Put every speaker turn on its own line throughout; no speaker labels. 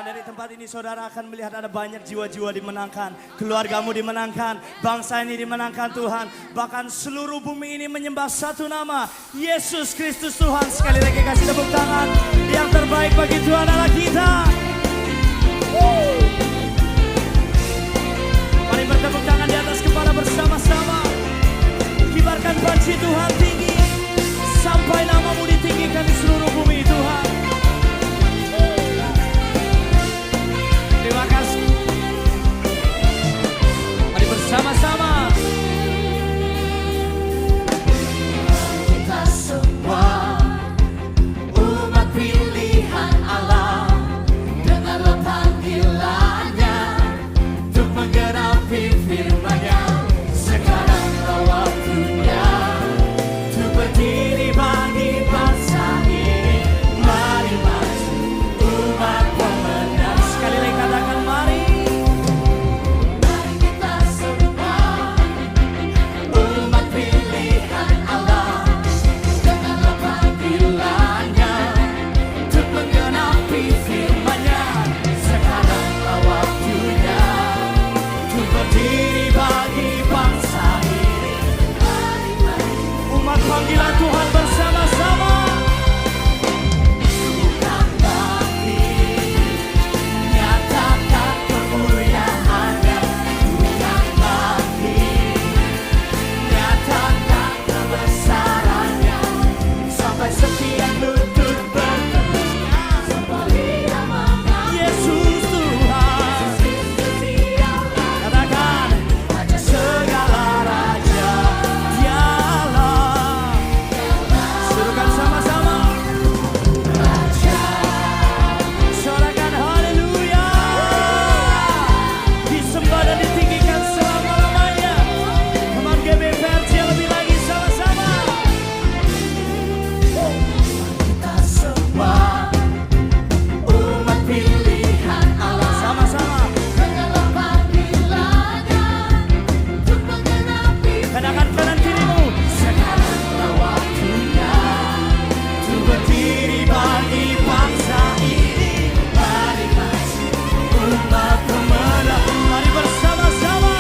Bahkan dari tempat ini saudara akan melihat ada banyak jiwa-jiwa dimenangkan. Keluargamu dimenangkan. Bangsa ini dimenangkan Tuhan. Bahkan seluruh bumi ini menyembah satu nama. Yesus Kristus Tuhan. Sekali lagi kasih tepuk tangan. Yang terbaik bagi Tuhan adalah kita. Mari bertepuk tangan di atas kepala bersama-sama. Kibarkan panci Tuhan tinggi. Sampai namamu ditinggikan di seluruh bumi Tuhan. Terima kasih. Mari bersama-sama.
Kita semua umat pilihan Allah, dengarlah panggilannya untuk menggenapi firman-Nya. Sekaranglah waktunya untuk berdiri bagi bangsa ini. Mari maju umat pemenang.
Sekali lagi katakan mari.
Mari kita semua umat pilihan Allah, dengarlah panggilannya untuk menggenapi firman-Nya. Sekaranglah waktunya untuk berdiri bagi bangsa ini. Mari maju
Umat panggilan Tuhan bersama-sama.
bukan bagi, nyatakan kemuliaan-Nya. Bukan bagi, nyatakan kebesaran-Nya. Sampai setiap lutut bertelut, seperti nama
Yesus Tuhan.
Kristus dialah
Katakan
Raja
segala raja dialah. Suruhkan sama-sama.
Raja.
Sorakan haleluya. Disembah dan ditinggikan selama-lamanya. Come on GBVRC lebih lagi sama-sama.
Kita semua umat pilihan Allah,
Sama-sama.
dengarlah panggilannya untuk menggenapi
Katakan kanan kirimu.
sekaranglah waktunya untuk berdiri bagi bangsa ini. Mari maju umat pemenang.
Mari bersama-sama.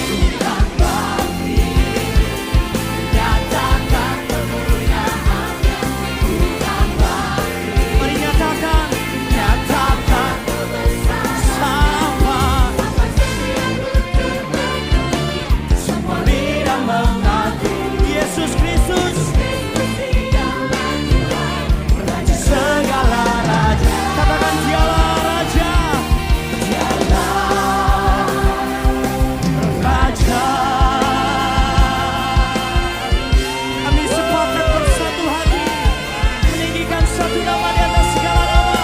Bukan bagi, nyatakan kemuliaan-Nya. Bukan bagi,
Mari nyatakan
nyatakan kebesaran.
sama.
Semua lidah mengaku
Yesus Kristus
segala raja.
katakan dialah raja.
Raja.
Kami sepakat bersatu hati meninggikan satu nama di atas segala nama.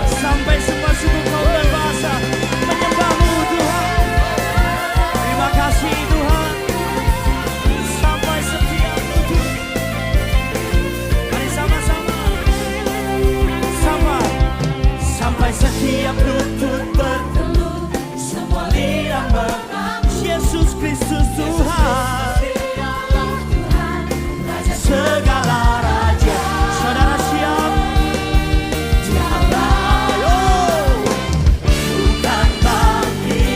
Sampai semua suku kaum dan bahasa menyembahmu Tuhan. Terima kasih Tuhan. Sampai setiap lutut. Mari sama-sama.
Sampai setiap lutut bertelut, semua lidah mengaku
Yesus Kristus Tuhan.
dialah Tuhan, Raja
Segala raja. Saudara siap?
dialah. Bukan bagi,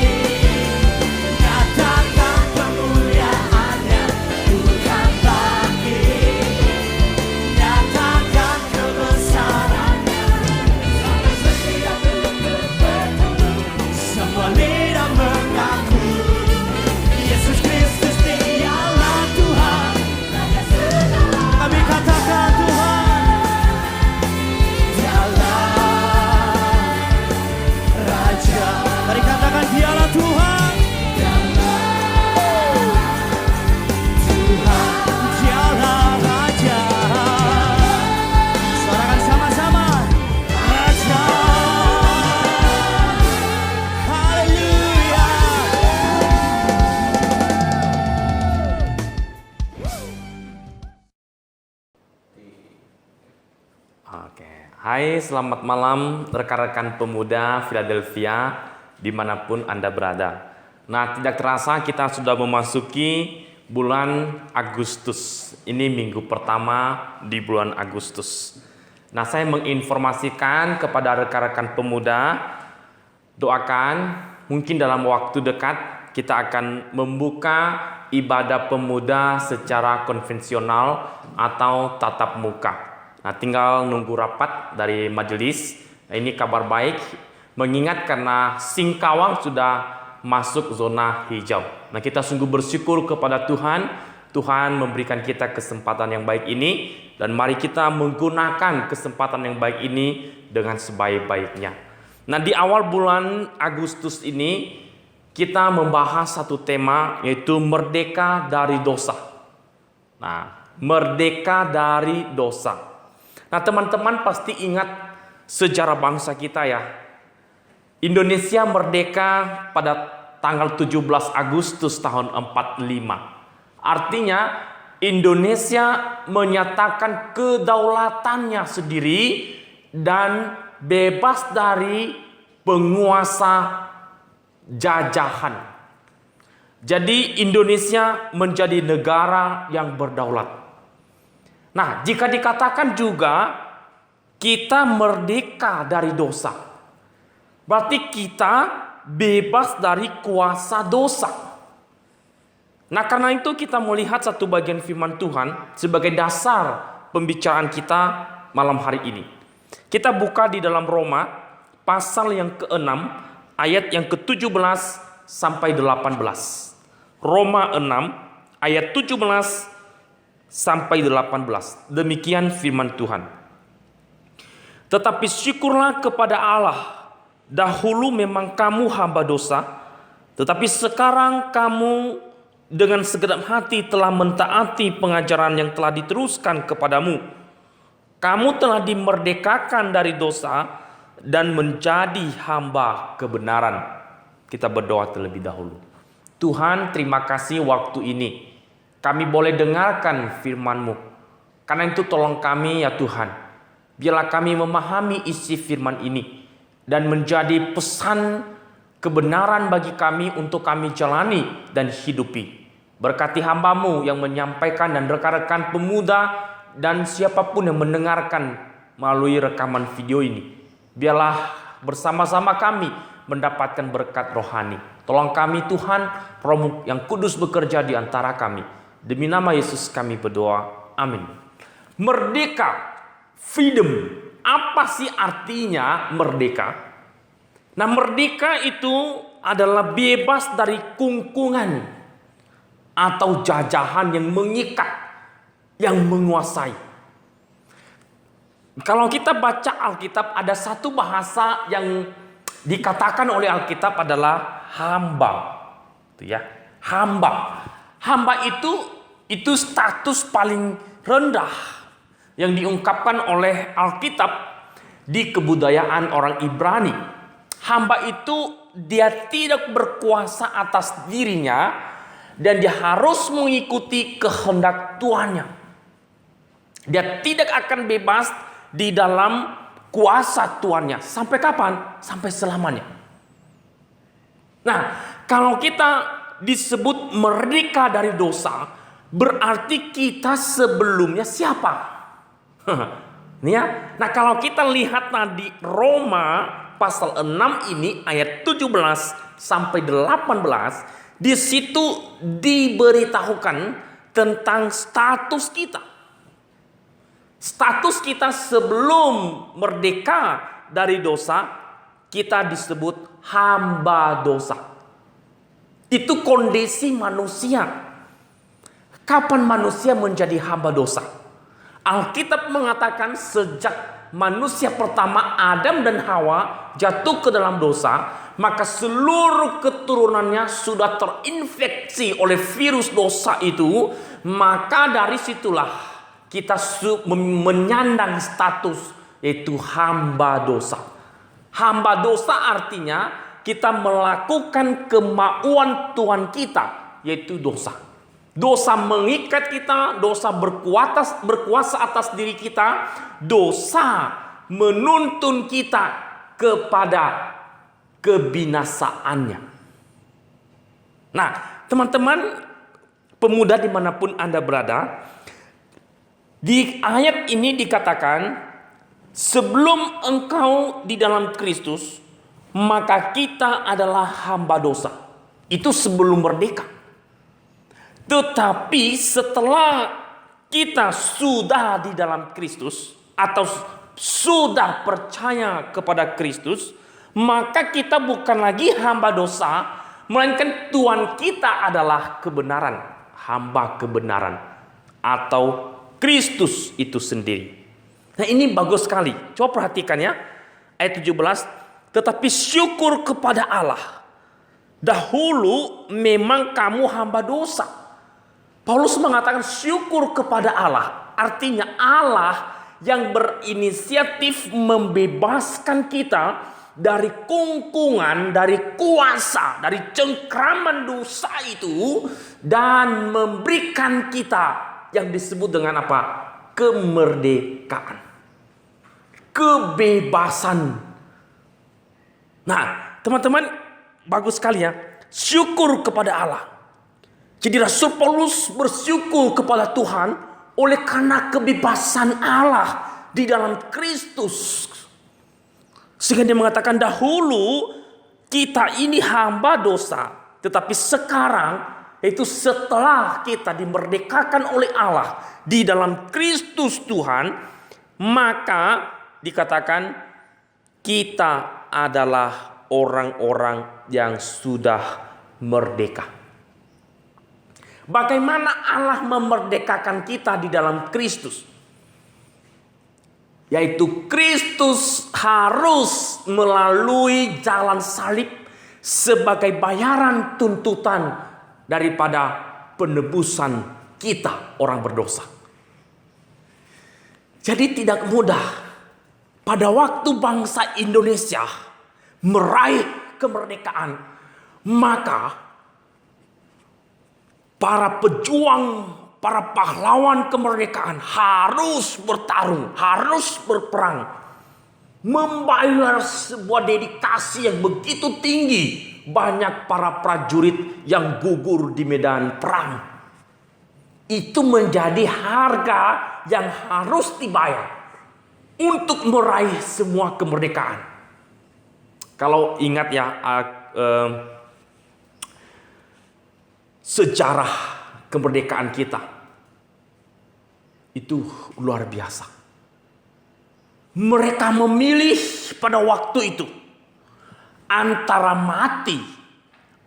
nyatakan kemuliaan-Nya. Bukan bagi, nyatakan kebesaran-Nya. Sampai setiap lutut bertelut, semua lidah mengaku Yesus Kristus dialah Tuhan, Raja segala
Kami katakan Tuhan.
dialah Raja.
Mari katakan dialah Tuhan. Dialah raja. Suarakan sama-sama. Raja. Haleluya.
Oke, hai selamat malam rekan-rekan pemuda Philadelphia dimanapun Anda berada. Nah, tidak terasa kita sudah memasuki bulan Agustus. Ini minggu pertama di bulan Agustus. Nah, saya menginformasikan kepada rekan-rekan pemuda, doakan mungkin dalam waktu dekat kita akan membuka ibadah pemuda secara konvensional atau tatap muka. Nah, tinggal nunggu rapat dari majelis. Nah, ini kabar baik, mengingat karena Singkawang sudah masuk zona hijau. Nah, kita sungguh bersyukur kepada Tuhan. Tuhan memberikan kita kesempatan yang baik ini, dan mari kita menggunakan kesempatan yang baik ini dengan sebaik-baiknya. Nah, di awal bulan Agustus ini kita membahas satu tema, yaitu merdeka dari dosa. Nah, merdeka dari dosa. Nah, teman-teman pasti ingat sejarah bangsa kita ya. Indonesia merdeka pada tanggal 17 Agustus tahun 45. Artinya Indonesia menyatakan kedaulatannya sendiri dan bebas dari penguasa jajahan. Jadi Indonesia menjadi negara yang berdaulat. Nah, jika dikatakan juga kita merdeka dari dosa, berarti kita bebas dari kuasa dosa. Nah, karena itu kita melihat satu bagian firman Tuhan sebagai dasar pembicaraan kita malam hari ini. Kita buka di dalam Roma pasal yang ke-6 ayat yang ke-17 sampai 18. Roma 6 ayat 17 sampai 18. Demikian firman Tuhan. Tetapi syukurlah kepada Allah, dahulu memang kamu hamba dosa, tetapi sekarang kamu dengan segenap hati telah mentaati pengajaran yang telah diteruskan kepadamu. Kamu telah dimerdekakan dari dosa dan menjadi hamba kebenaran. Kita berdoa terlebih dahulu. Tuhan, terima kasih waktu ini kami boleh dengarkan firman-Mu. Karena itu tolong kami ya Tuhan, biarlah kami memahami isi firman ini dan menjadi pesan kebenaran bagi kami untuk kami jalani dan hidupi. Berkati hamba-Mu yang menyampaikan dan rekan-rekan pemuda dan siapapun yang mendengarkan melalui rekaman video ini. Biarlah bersama-sama kami mendapatkan berkat rohani. Tolong kami Tuhan, Roh yang kudus bekerja di antara kami. Demi nama Yesus kami berdoa. Amin. Merdeka, freedom. Apa sih artinya merdeka? Nah, merdeka itu adalah bebas dari kungkungan atau jajahan yang mengikat, yang menguasai. Kalau kita baca Alkitab, ada satu bahasa yang dikatakan oleh Alkitab adalah hamba. Itu ya, hamba. Hamba itu status paling rendah yang diungkapkan oleh Alkitab di kebudayaan orang Ibrani. Hamba itu dia tidak berkuasa atas dirinya, dan dia harus mengikuti kehendak tuannya. Dia tidak akan bebas di dalam kuasa tuannya. Sampai kapan? Sampai selamanya. Nah, kalau kita disebut merdeka dari dosa, berarti kita sebelumnya siapa? Nih ya. Nah, kalau kita lihat tadi Roma pasal 6 ini ayat 17 sampai 18, di situ diberitahukan tentang status kita. Status kita sebelum merdeka dari dosa, kita disebut hamba dosa. Itu kondisi manusia. Kapan manusia menjadi hamba dosa? Alkitab mengatakan sejak manusia pertama Adam dan Hawa jatuh ke dalam dosa, maka seluruh keturunannya sudah terinfeksi oleh virus dosa itu. Maka dari situlah kita menyandang status yaitu hamba dosa. Hamba dosa artinya kita melakukan kemauan Tuhan kita, yaitu dosa. Dosa mengikat kita, dosa berkuasa atas diri kita, dosa menuntun kita kepada kebinasaannya. Nah, teman-teman pemuda dimanapun Anda berada, di ayat ini dikatakan Sebelum engkau di dalam Kristus, maka kita adalah hamba dosa. Itu sebelum merdeka. Tetapi setelah kita sudah di dalam Kristus atau sudah percaya kepada Kristus, maka kita bukan lagi hamba dosa, melainkan Tuhan kita adalah kebenaran, hamba kebenaran, atau Kristus itu sendiri. Nah, ini bagus sekali. Coba perhatikan ya. Ayat 17. Tetapi syukur kepada Allah. Dahulu memang kamu hamba dosa. Paulus mengatakan syukur kepada Allah. Artinya Allah yang berinisiatif membebaskan kita dari kungkungan, dari kuasa, dari cengkraman dosa itu. Dan memberikan kita yang disebut dengan apa? Kemerdekaan. Kebebasan. Nah, teman-teman, bagus sekali ya. Syukur kepada Allah. Jadi Rasul Paulus bersyukur kepada Tuhan oleh karena kebebasan Allah di dalam Kristus. Sehingga dia mengatakan dahulu kita ini hamba dosa, tetapi sekarang, yaitu setelah kita dimerdekakan oleh Allah di dalam Kristus Tuhan, maka dikatakan kita adalah orang-orang yang sudah merdeka. Bagaimana Allah memerdekakan kita di dalam Kristus? Yaitu Kristus harus melalui jalan salib sebagai bayaran tuntutan daripada penebusan kita orang berdosa. Jadi tidak mudah pada waktu bangsa Indonesia meraih kemerdekaan, maka para pejuang, para pahlawan kemerdekaan harus bertarung, harus berperang, membayar sebuah dedikasi yang begitu tinggi. Banyak para prajurit yang gugur di medan perang. Itu menjadi harga yang harus dibayar untuk meraih semua kemerdekaan. Kalau ingat ya sejarah kemerdekaan kita, itu luar biasa. Mereka memilih pada waktu itu antara mati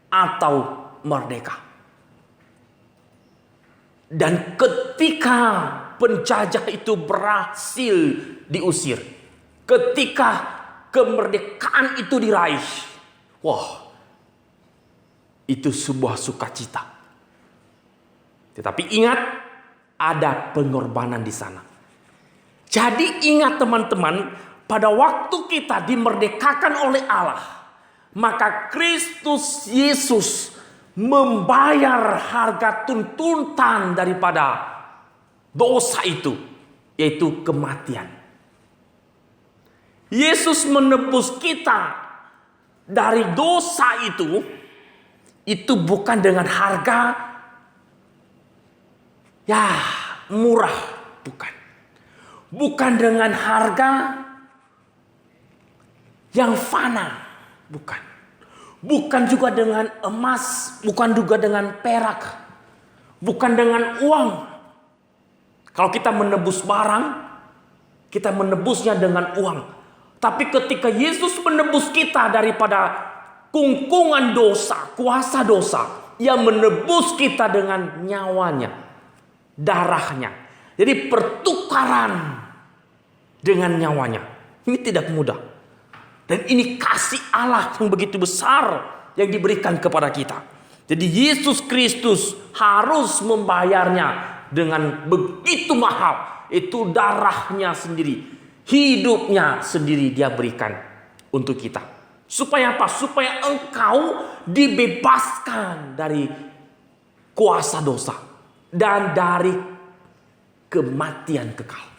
atau merdeka. Dan ketika penjajah itu berhasil diusir, ketika kemerdekaan itu diraih, wah, itu sebuah sukacita. Tetapi ingat, ada pengorbanan di sana. Jadi ingat teman-teman, pada waktu kita dimerdekakan oleh Allah, maka Kristus Yesus membayar harga tuntutan daripada dosa itu, yaitu kematian. Yesus menebus kita dari dosa itu bukan dengan harga ya murah, bukan. Bukan dengan harga yang fana, bukan. Bukan juga dengan emas, bukan juga dengan perak, bukan dengan uang. Kalau kita menebus barang, kita menebusnya dengan uang. Tapi ketika Yesus menebus kita daripada kungkungan dosa, kuasa dosa, Ia menebus kita dengan nyawanya, darahnya. Jadi pertukaran dengan nyawanya. Ini tidak mudah. Dan ini kasih Allah yang begitu besar yang diberikan kepada kita. Jadi Yesus Kristus harus membayarnya dengan begitu mahal. Itu darahnya sendiri, hidupnya sendiri Dia berikan untuk kita. Supaya apa? Supaya engkau dibebaskan dari kuasa dosa dan dari kematian kekal.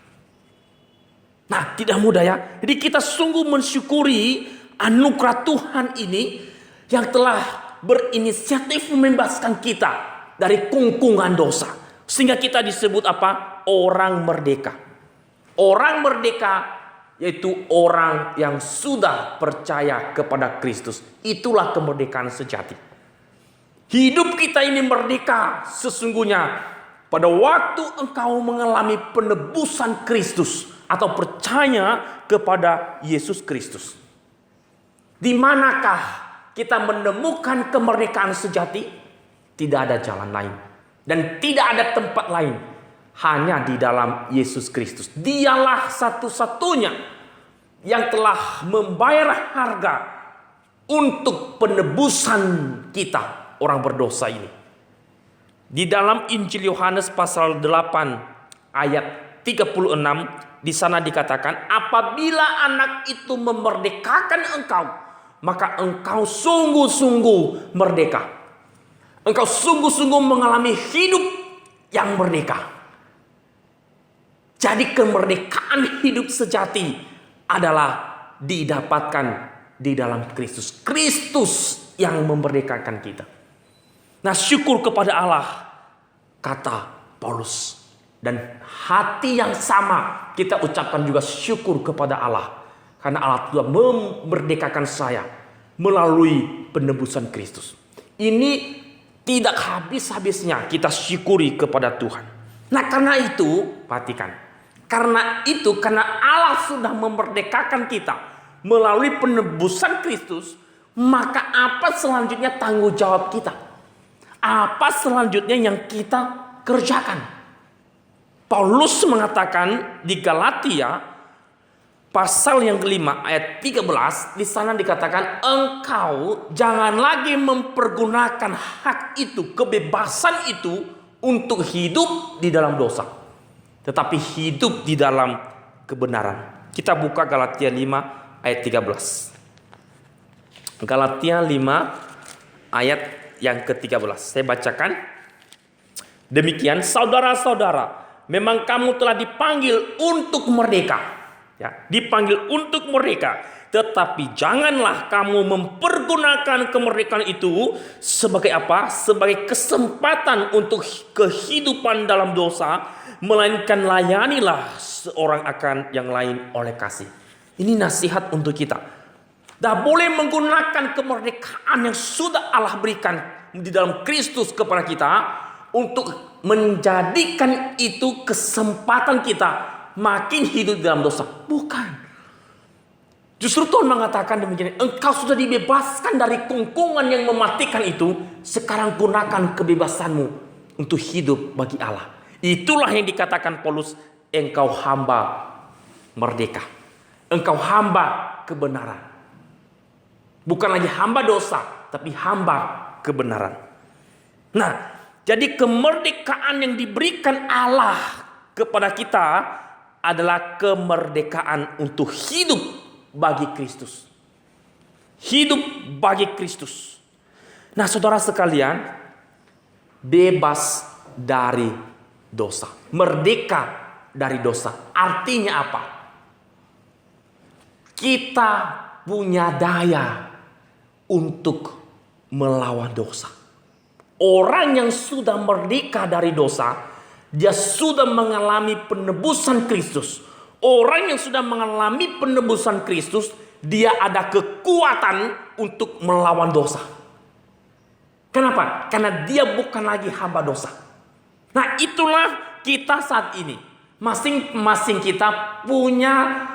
Nah, tidak mudah ya. Jadi kita sungguh mensyukuri anugerah Tuhan ini yang telah berinisiatif membebaskan kita dari kungkungan dosa. Sehingga kita disebut apa? Orang merdeka. Orang merdeka yaitu orang yang sudah percaya kepada Kristus. Itulah kemerdekaan sejati. Hidup kita ini merdeka sesungguhnya pada waktu engkau mengalami penebusan Kristus atau percaya kepada Yesus Kristus. Di manakah kita menemukan kemerdekaan sejati? Tidak ada jalan lain dan tidak ada tempat lain, hanya di dalam Yesus Kristus. Dialah satu-satunya yang telah membayar harga untuk penebusan kita orang berdosa ini. Di dalam Injil Yohanes pasal 8 ayat 36, di sana dikatakan, apabila anak itu memerdekakan engkau, maka engkau sungguh-sungguh merdeka. Engkau sungguh-sungguh mengalami hidup yang merdeka. Jadi kemerdekaan hidup sejati adalah didapatkan di dalam Kristus. Kristus yang memerdekakan kita. Nah, syukur kepada Allah, kata Paulus. Dan hati yang sama kita ucapkan juga syukur kepada Allah. Karena Allah telah memerdekakan saya melalui penebusan Kristus. Ini tidak habis-habisnya kita syukuri kepada Tuhan. Nah, karena itu, perhatikan. Karena Allah sudah memerdekakan kita melalui penebusan Kristus, maka apa selanjutnya tanggung jawab kita? Apa selanjutnya yang kita kerjakan? Paulus mengatakan di Galatia pasal yang kelima ayat 13, di sana dikatakan, engkau jangan lagi mempergunakan hak itu, kebebasan itu untuk hidup di dalam dosa, tetapi hidup di dalam kebenaran. Kita buka Galatia 5 ayat 13. Galatia 5 ayat yang ke-13. Saya bacakan. Demikian, saudara-saudara, memang kamu telah dipanggil untuk merdeka. Ya, dipanggil untuk merdeka. Tetapi janganlah kamu mempergunakan kemerdekaan itu sebagai apa? Sebagai kesempatan untuk kehidupan dalam dosa, melainkan layanilah seorang akan yang lain oleh kasih. Ini nasihat untuk kita. Dah boleh menggunakan kemerdekaan yang sudah Allah berikan di dalam Kristus kepada kita untuk menjadikan itu kesempatan kita makin hidup dalam dosa. Bukan. Justru Tuhan mengatakan demikian. Engkau sudah dibebaskan dari kungkungan yang mematikan itu. Sekarang gunakan kebebasanmu untuk hidup bagi Allah. Itulah yang dikatakan Paulus. Engkau hamba merdeka. Engkau hamba kebenaran. Bukan lagi hamba dosa, tapi hamba kebenaran. Nah, jadi kemerdekaan yang diberikan Allah kepada kita adalah kemerdekaan untuk hidup bagi Kristus. Hidup bagi Kristus. Nah, saudara sekalian, bebas dari dosa. Merdeka dari dosa. Artinya apa? Kita punya daya untuk melawan dosa. Orang yang sudah merdeka dari dosa, dia sudah mengalami penebusan Kristus. Orang yang sudah mengalami penebusan Kristus, dia ada kekuatan untuk melawan dosa. Kenapa? Karena dia bukan lagi hamba dosa. Nah, itulah kita saat ini. Masing-masing kita punya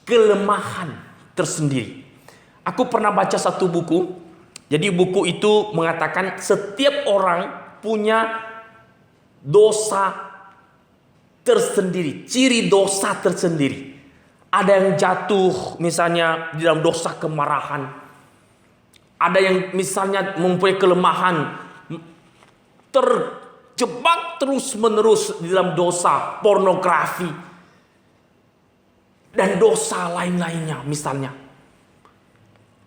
kelemahan tersendiri. Aku pernah baca satu buku. Jadi buku itu mengatakan setiap orang punya dosa tersendiri, ciri dosa tersendiri. Ada yang jatuh misalnya di dalam dosa kemarahan. Ada yang misalnya mempunyai kelemahan terjebak terus-menerus di dalam dosa pornografi dan dosa lain-lainnya misalnya.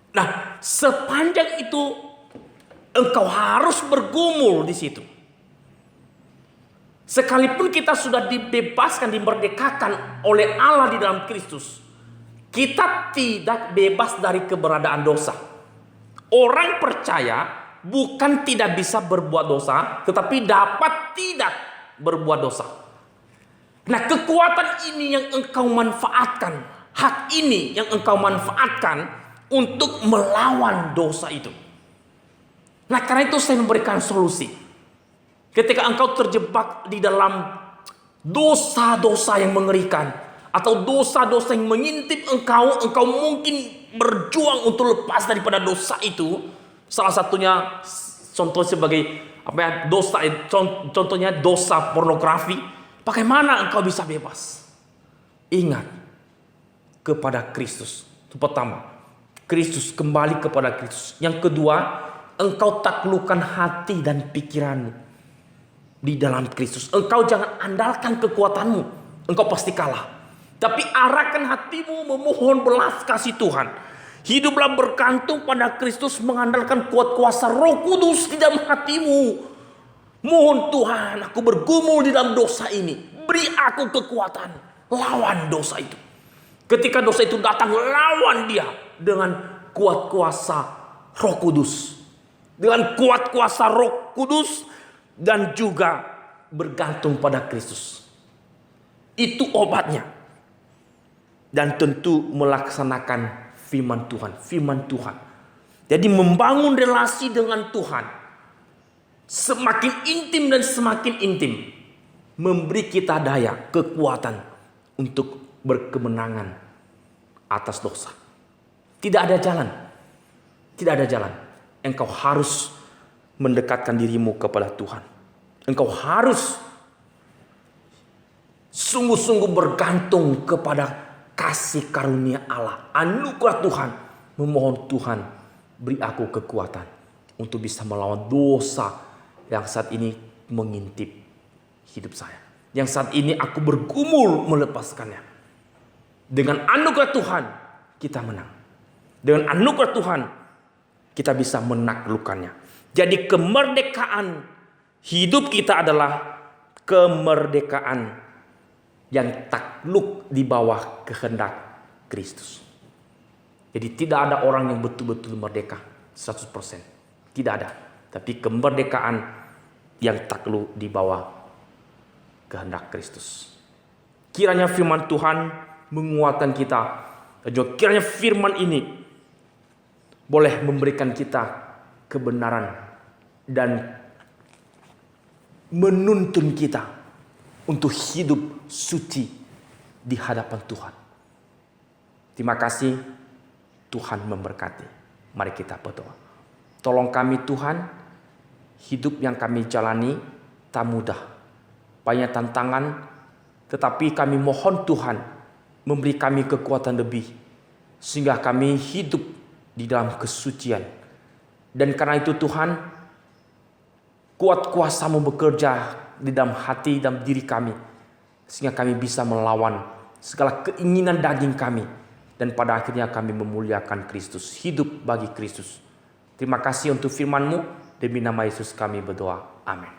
Nah, sepanjang itu engkau harus bergumul di situ. Sekalipun kita sudah dibebaskan, dimerdekakan oleh Allah di dalam Kristus, kita tidak bebas dari keberadaan dosa. Orang percaya bukan tidak bisa berbuat dosa, tetapi dapat tidak berbuat dosa. Nah, kekuatan ini yang engkau manfaatkan, hak ini yang engkau manfaatkan untuk melawan dosa itu. Nah, karena itu saya memberikan solusi. Ketika engkau terjebak di dalam dosa-dosa yang mengerikan, atau dosa-dosa yang mengintip engkau mungkin berjuang untuk lepas daripada dosa itu. Salah satunya contoh sebagai dosa, contohnya dosa pornografi. Bagaimana engkau bisa bebas? Ingat kepada Kristus. Itu pertama, Kristus, kembali kepada Kristus. Yang kedua, engkau taklukkan hati dan pikiranmu di dalam Kristus. Engkau jangan andalkan kekuatanmu, engkau pasti kalah. Tapi arahkan hatimu memohon belas kasih Tuhan. Hiduplah bergantung pada Kristus, mengandalkan kuat kuasa Roh Kudus di dalam hatimu. Mohon Tuhan, aku bergumul di dalam dosa ini. Beri aku kekuatan. Lawan dosa itu. Ketika dosa itu datang, lawan dia dengan kuat kuasa Roh Kudus. Dengan kuat kuasa Roh Kudus dan juga bergantung pada Kristus. Itu obatnya. Dan tentu melaksanakan firman Tuhan. Firman Tuhan. Jadi membangun relasi dengan Tuhan. Semakin intim dan semakin intim. Memberi kita daya, kekuatan untuk berkemenangan atas dosa. Tidak ada jalan. Tidak ada jalan. Engkau harus mendekatkan dirimu kepada Tuhan. Engkau harus sungguh-sungguh bergantung kepada kasih karunia Allah. Anugerah Tuhan. Memohon Tuhan, beri aku kekuatan untuk bisa melawan dosa yang saat ini mengintip hidup saya. Yang saat ini aku bergumul melepaskannya. Dengan anugerah Tuhan kita menang. Dengan anugerah Tuhan kita bisa menaklukkannya. Jadi kemerdekaan hidup kita adalah kemerdekaan yang takluk di bawah kehendak Kristus. Jadi tidak ada orang yang betul-betul merdeka 100%. Tidak ada. Tapi kemerdekaan yang takluk di bawah kehendak Kristus. Kiranya firman Tuhan menguatkan kita. Dan juga kiranya firman ini boleh memberikan kita kebenaran dan menuntun kita untuk hidup suci di hadapan Tuhan. Terima kasih, Tuhan memberkati. Mari kita berdoa. Tolong kami Tuhan, hidup yang kami jalani tak mudah. Banyak tantangan, tetapi kami mohon Tuhan memberi kami kekuatan lebih. Sehingga kami hidup di dalam kesucian. Dan karena itu Tuhan, kuat kuasa-Mu bekerja di dalam hati dan diri kami. Sehingga kami bisa melawan segala keinginan daging kami. Dan pada akhirnya kami memuliakan Kristus. Hidup bagi Kristus. Terima kasih untuk firman-Mu. Demi nama Yesus kami berdoa. Amin.